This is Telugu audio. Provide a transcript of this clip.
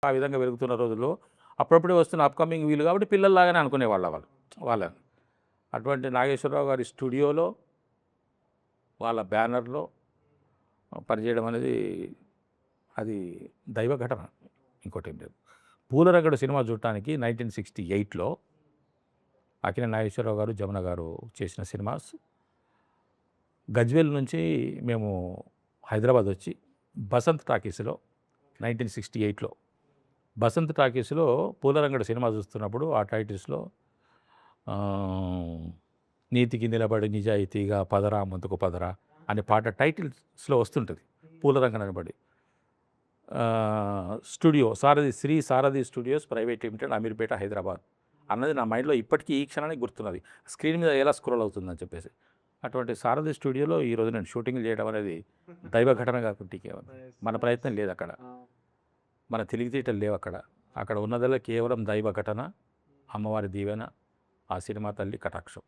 ఆ విధంగా పెరుగుతున్న రోజుల్లో అప్పుడప్పుడే వస్తున్న అప్కమింగ్ వీళ్ళు కాబట్టి పిల్లల్లాగానే అనుకునేవాళ్ళ వాళ్ళని. అటువంటి నాగేశ్వరరావు గారి స్టూడియోలో వాళ్ళ బ్యానర్లో పనిచేయడం అనేది అది దైవ ఘటన, ఇంకోటి ఏం లేదు. పూలరంగడు సినిమా చూడటానికి 1968లో అక్కినే నాగేశ్వరరావు గారు, జమున గారు చేసిన సినిమాస్. గజ్వేల్ నుంచి మేము హైదరాబాద్ వచ్చి బసంత్ టాకీస్లో 1968లో బసంత్ టాకీస్లో పూలరంగడు సినిమా చూస్తున్నప్పుడు ఆ టైటిల్స్లో నీతికి నిలబడి నిజాయితీగా పదరా ముందుకు పదరా అనే పాట టైటిల్స్లో వస్తుంటుంది పూలరంగడు అనబడి. Studio Shri Sarathi studios private limited, Ameerpet, Hyderabad అన్నది నా మైండ్లో ఇప్పటికీ ఈ క్షణానికి గుర్తున్నది. స్క్రీన్ మీద ఎలా స్క్రోల్ అవుతుందని చెప్పేసి. అటువంటి సారథి స్టూడియోలో ఈరోజు నేను షూటింగ్లు చేయడం అనేది దైవ ఘటన కాకుండా మన ప్రయత్నం లేదు అక్కడ, మన తెలివితేటలు లేవు అక్కడ. అక్కడ ఉన్నదల్లా కేవలం దైవ ఘటన, అమ్మవారి దీవెన, ఆ సినిమా తల్లి కటాక్షం.